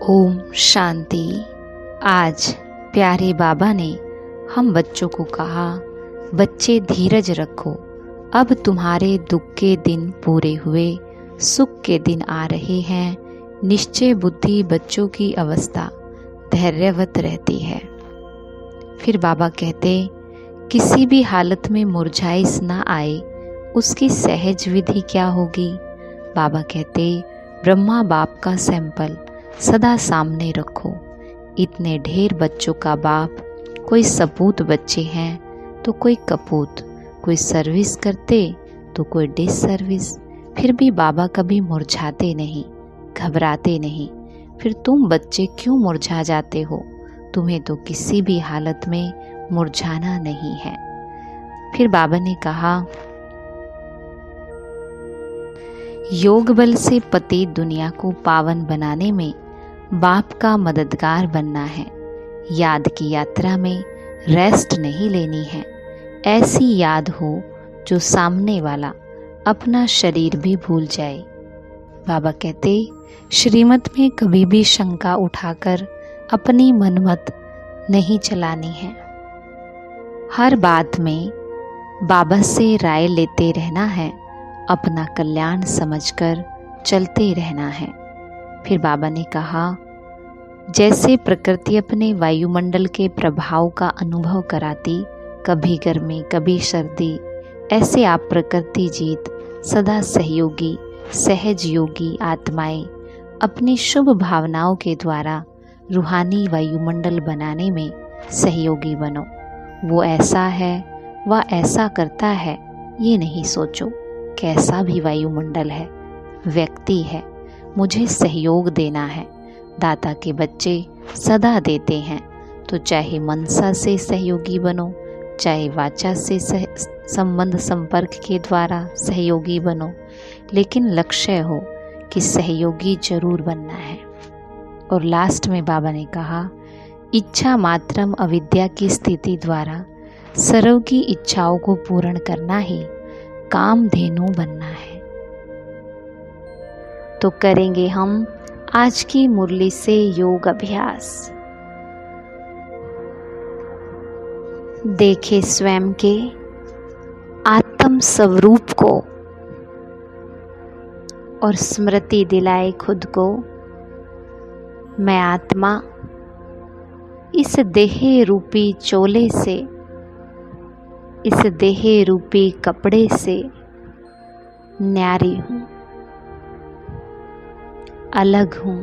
ओम शांति। आज प्यारे बाबा ने हम बच्चों को कहा, बच्चे धीरज रखो, अब तुम्हारे दुख के दिन पूरे हुए, सुख के दिन आ रहे हैं। निश्चय बुद्धि बच्चों की अवस्था धैर्यवत रहती है। फिर बाबा कहते, किसी भी हालत में मुरझाइश ना आए, उसकी सहज विधि क्या होगी। बाबा कहते, ब्रह्मा बाप का सैंपल सदा सामने रखो। इतने ढेर बच्चों का बाप, कोई सपूत बच्चे हैं तो कोई कपूत, कोई सर्विस करते तो कोई डिस सर्विस। फिर भी बाबा कभी मुरझाते नहीं, घबराते नहीं। फिर तुम बच्चे क्यों मुरझा जाते हो? तुम्हें तो किसी भी हालत में मुरझाना नहीं है। फिर बाबा ने कहा, योग बल से पति दुनिया को पावन बनाने में बाप का मददगार बनना है। याद की यात्रा में रेस्ट नहीं लेनी है। ऐसी याद हो जो सामने वाला अपना शरीर भी भूल जाए। बाबा कहते, श्रीमत में कभी भी शंका उठाकर अपनी मनमत नहीं चलानी है। हर बात में बाबा से राय लेते रहना है, अपना कल्याण समझकर चलते रहना है। फिर बाबा ने कहा, जैसे प्रकृति अपने वायुमंडल के प्रभाव का अनुभव कराती, कभी गर्मी कभी सर्दी, ऐसे आप प्रकृति जीत सदा सहयोगी सहज योगी आत्माएं अपनी शुभ भावनाओं के द्वारा रूहानी वायुमंडल बनाने में सहयोगी बनो। वो ऐसा है, वह ऐसा करता है, ये नहीं सोचो कैसा भी वायुमंडल है, व्यक्ति है, मुझे सहयोग देना है। दाता के बच्चे सदा देते हैं, तो चाहे मनसा से सहयोगी बनो, चाहे वाचा से संबंध संपर्क के द्वारा सहयोगी बनो, लेकिन लक्ष्य हो कि सहयोगी जरूर बनना है। और लास्ट में बाबा ने कहा, इच्छा मात्रम अविद्या की स्थिति द्वारा सर्व की इच्छाओं को पूर्ण करना ही कामधेनु बनना है। तो करेंगे हम आज की मुरली से योग अभ्यास। देखे स्वयं के आत्म स्वरूप को और स्मृति दिलाए खुद को, मैं आत्मा इस देह रूपी चोले से, इस देह रूपी कपड़े से न्यारी हूँ, अलग हूँ।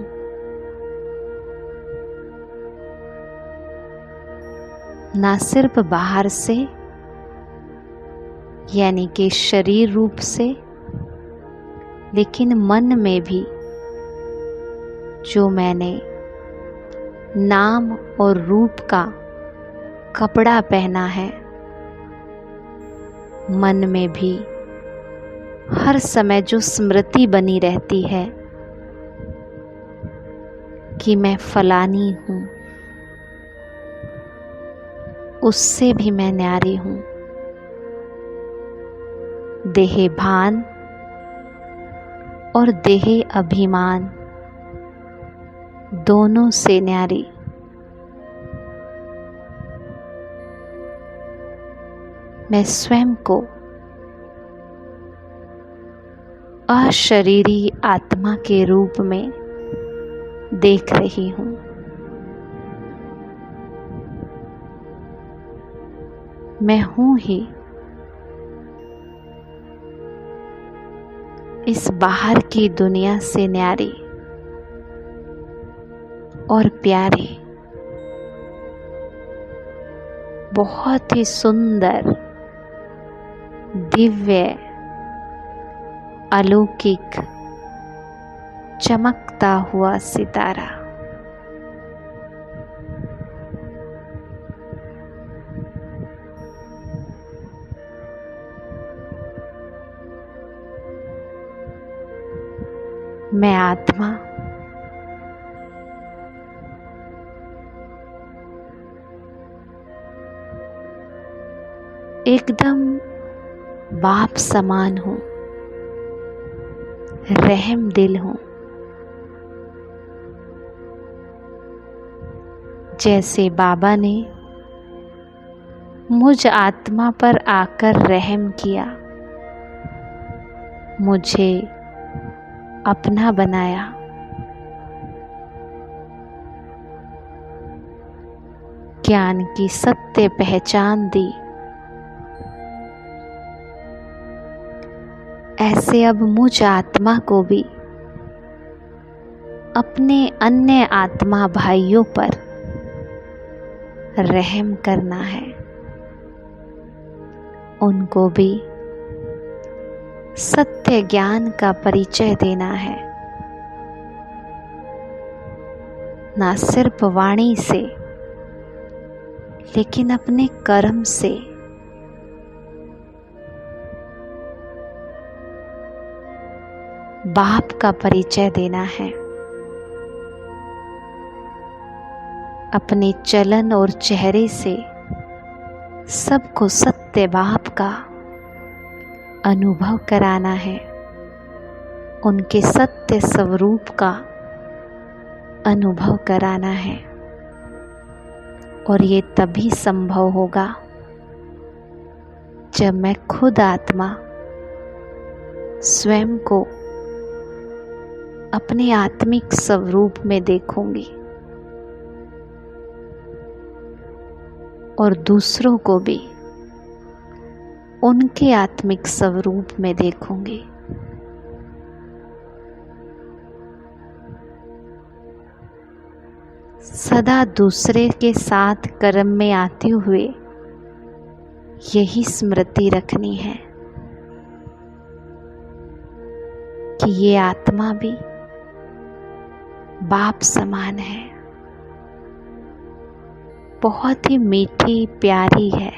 ना सिर्फ बाहर से यानी कि शरीर रूप से, लेकिन मन में भी जो मैंने नाम और रूप का कपड़ा पहना है, मन में भी हर समय जो स्मृति बनी रहती है कि मैं फलानी हूँ, उससे भी मैं न्यारी हूँ। देह भान और देह अभिमान दोनों से न्यारी। मैं स्वयं को अशरीरी आत्मा के रूप में देख रही हूँ। मैं हूँ ही इस बाहर की दुनिया से न्यारी और प्यारी, बहुत ही सुंदर, दिव्य, अलौकिक, चमकता हुआ सितारा। मैं आत्मा एकदम बाप समान हूँ, रहम दिल हूँ। जैसे बाबा ने मुझ आत्मा पर आकर रहम किया, मुझे अपना बनाया, ज्ञान की सत्य पहचान दी, ऐसे अब मुझ आत्मा को भी अपने अन्य आत्मा भाइयों पर रहम करना है, उनको भी सत्य ज्ञान का परिचय देना है, ना सिर्फ वाणी से लेकिन अपने कर्म से। बाप का परिचय देना है, अपने चलन और चेहरे से सबको सत्य बाप का अनुभव कराना है, उनके सत्य स्वरूप का अनुभव कराना है। और ये तभी संभव होगा जब मैं खुद आत्मा स्वयं को अपने आत्मिक स्वरूप में देखूंगी और दूसरों को भी उनके आत्मिक स्वरूप में देखूंगी। सदा दूसरे के साथ कर्म में आते हुए यही स्मृति रखनी है कि ये आत्मा भी बाप समान है, बहुत ही मीठी प्यारी है,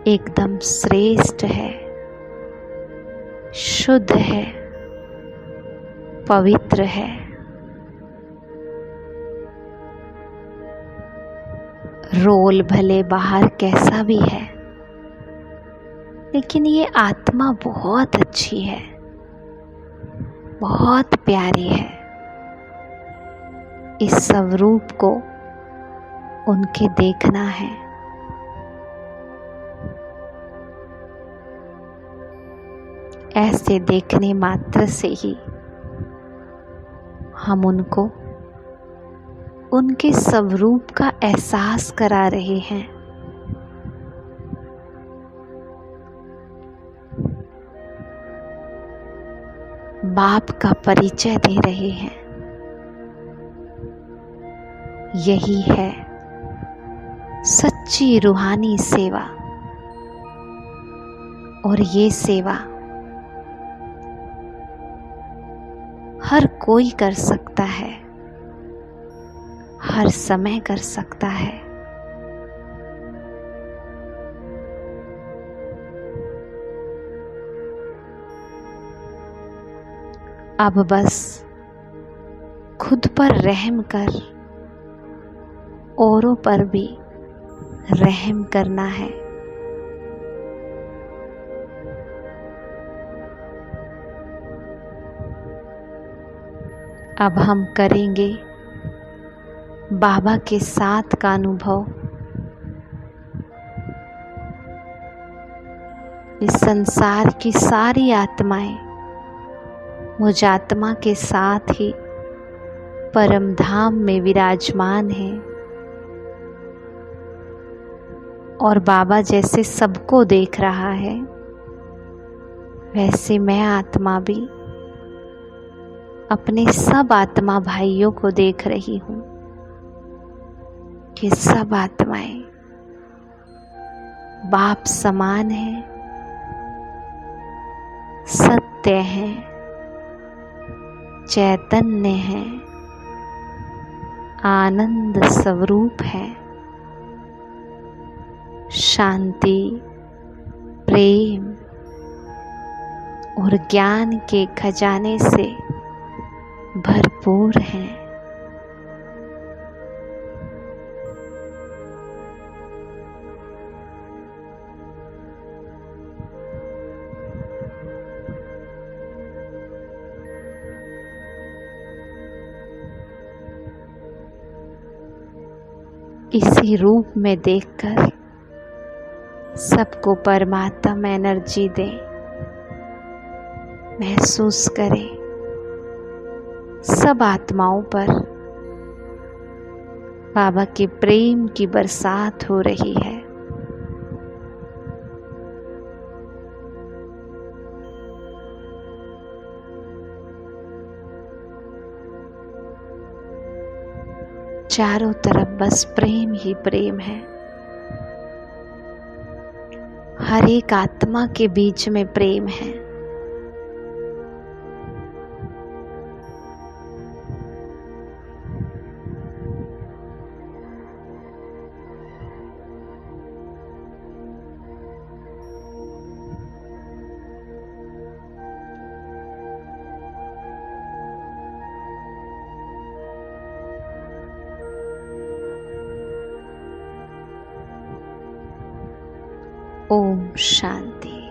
एकदम श्रेष्ठ है, शुद्ध है, पवित्र है। रोल भले बाहर कैसा भी है, लेकिन ये आत्मा बहुत अच्छी है, बहुत प्यारी है। इस स्वरूप को उनके देखना है। ऐसे देखने मात्र से ही हम उनको उनके स्वरूप का एहसास करा रहे हैं। बाप का परिचय दे रहे हैं। यही है सच्ची रूहानी सेवा। और ये सेवा हर कोई कर सकता है, हर समय कर सकता है। अब बस खुद पर रहम कर औरों पर भी रहम करना है। अब हम करेंगे बाबा के साथ का अनुभव। इस संसार की सारी आत्माएं मुझ आत्मा के साथ ही परम धाम में विराजमान हैं। और बाबा जैसे सबको देख रहा है, वैसे मैं आत्मा भी अपने सब आत्मा भाइयों को देख रही हूँ कि सब आत्माएं बाप समान हैं, सत्य हैं, चैतन्य हैं, आनंद स्वरूप है, शांति, प्रेम और ज्ञान के खजाने से भरपूर हैं। इसी रूप में देखकर सबको परमात्मा एनर्जी दे, महसूस करें सब आत्माओं पर बाबा के प्रेम की बरसात हो रही है। चारों तरफ बस प्रेम ही प्रेम है। हर एक आत्मा के बीच में प्रेम है। ओम शांति।